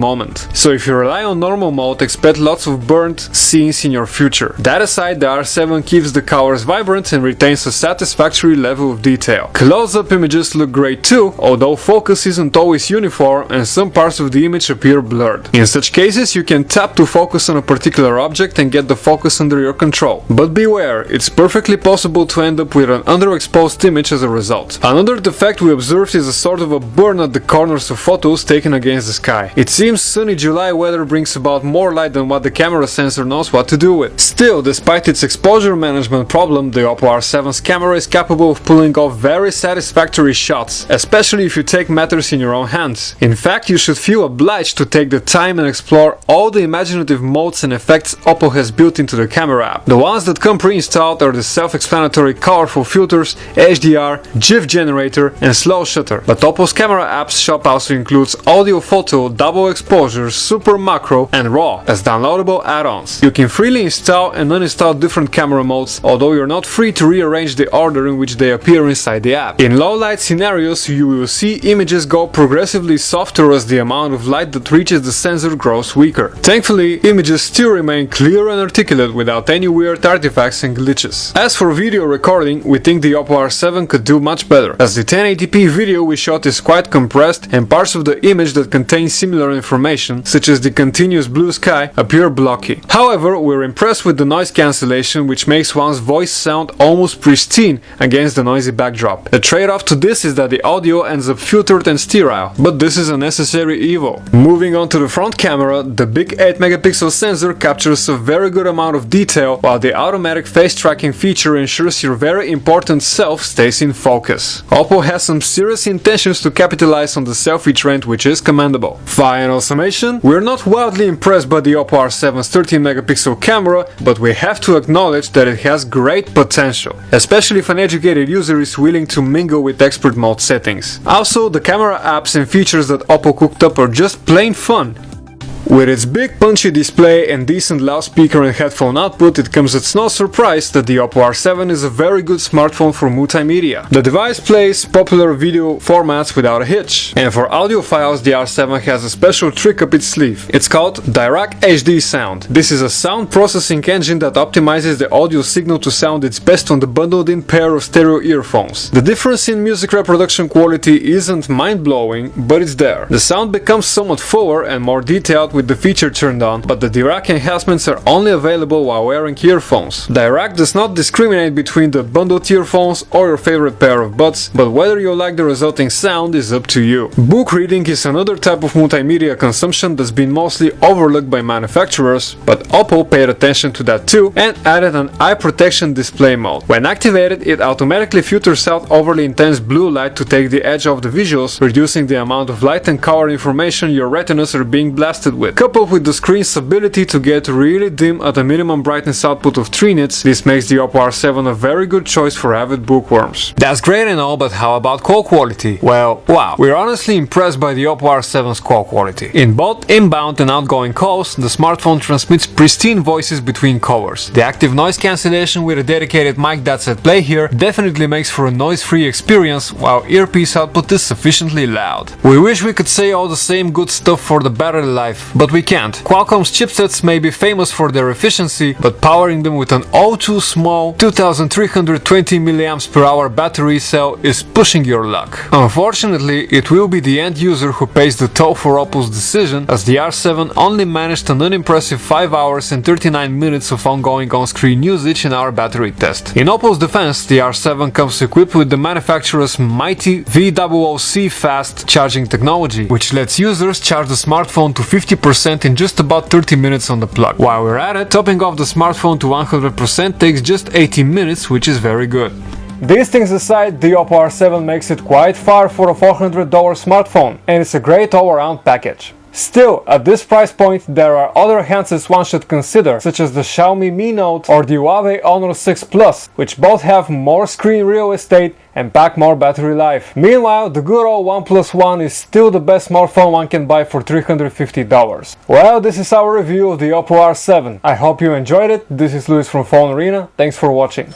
moment. So if you rely on normal mode, expect lots of burnt scenes in your future. That aside, the R7 keeps the colors vibrant and retains a satisfactory level of detail. Close-up images look great too, although focus isn't always uniform and some parts of the image appear blurred. In such cases, you can tap to focus on a particular object and get the focus under your control. But beware, it's perfectly possible to end up with an underexposed image as a result. Another defect we observed is a sort of a burn at the corners of photos taken against the sky. It seems sunny July weather brings about more light than what the camera sensor knows what to do with. Still, despite its exposure management problem, the Oppo R7's camera is capable of pulling off very satisfactory shots, especially if you take matters in your own hands. In fact, you should feel obliged to take the time and explore all the imaginative modes and effects Oppo has built into the camera app. The ones that come pre-installed are the self-explanatory colorful filters, HDR, GIF generator and slow shutter. But Oppo's camera apps shop also includes audio, photo, double exposure, super macro and raw as downloadable add-ons. You can freely install and uninstall different camera modes, although you're not free to rearrange the order in which they appear inside the app. In low light scenarios, you will see images go progressively softer as the amount of light that reaches the sensor grows weaker. Thankfully, images still remain clear and articulate without any weird artifacts and glitches. As for video recording, we think the Oppo R7 could do much better, as the 1080p video we shot is quite compressed and parts of the image that contain similar information, such as the continuous blue sky, appear blocky. However, we're impressed with the noise cancellation, which makes one's voice sound almost pristine against the noisy backdrop. The trade-off to this is that the audio ends up filtered and sterile, but this is a necessary evil. Moving on to the front camera, the big 8 megapixel sensor captures a very good amount of detail, while the automatic face tracking feature ensures your very important self stays in focus. Oppo has some serious intentions to capitalize on the selfie trend, which is commendable. Final summation, we're not wildly impressed by the Oppo R7's 13 megapixel camera, but we have to acknowledge that it has great potential, especially if an educated user is willing to mingle with expert mode settings. Also, the camera apps and features that Oppo cooked up are just plain fun. With its big punchy display and decent loudspeaker and headphone output, it comes as no surprise that the Oppo R7 is a very good smartphone for multimedia. The device plays popular video formats without a hitch, and for audiophiles the R7 has a special trick up its sleeve. It's called Direct HD Sound. This is a sound processing engine that optimizes the audio signal to sound its best on the bundled-in pair of stereo earphones. The difference in music reproduction quality isn't mind-blowing, but it's there. The sound becomes somewhat fuller and more detailed with the feature turned on, but the Dirac enhancements are only available while wearing earphones. Dirac does not discriminate between the bundled earphones or your favorite pair of buds, but whether you like the resulting sound is up to you. Book reading is another type of multimedia consumption that's been mostly overlooked by manufacturers, but Oppo paid attention to that too and added an eye protection display mode. When activated, it automatically filters out overly intense blue light to take the edge off the visuals, reducing the amount of light and color information your retinas are being blasted with. Coupled with the screen's ability to get really dim at a minimum brightness output of 3 nits, this makes the Oppo R7 a very good choice for avid bookworms. That's great and all, but how about call quality? Well, wow, we're honestly impressed by the Oppo R7's call quality. In both inbound and outgoing calls, the smartphone transmits pristine voices between callers. The active noise cancellation with a dedicated mic that's at play here definitely makes for a noise-free experience, while earpiece output is sufficiently loud. We wish we could say all the same good stuff for the battery life, but we can't. Qualcomm's chipsets may be famous for their efficiency, but powering them with an all too small 2320 mAh battery cell is pushing your luck. Unfortunately, it will be the end user who pays the toll for Oppo's decision, as the R7 only managed an unimpressive 5 hours and 39 minutes of ongoing on-screen usage in our battery test. In Oppo's defense, the R7 comes equipped with the manufacturer's mighty VOOC fast charging technology, which lets users charge the smartphone to 50% in just about 30 minutes on the plug. While we're at it, topping off the smartphone to 100% takes just 18 minutes, which is very good. These things aside, the Oppo R7 makes it quite far for a $400 smartphone, and it's a great all-around package. Still, at this price point, there are other handsets one should consider, such as the Xiaomi Mi Note or the Huawei Honor 6 Plus, which both have more screen real estate and pack more battery life. Meanwhile, the good old OnePlus One is still the best smartphone one can buy for $350. Well, this is our review of the Oppo R7. I hope you enjoyed it. This is Luis from Phone Arena. Thanks for watching.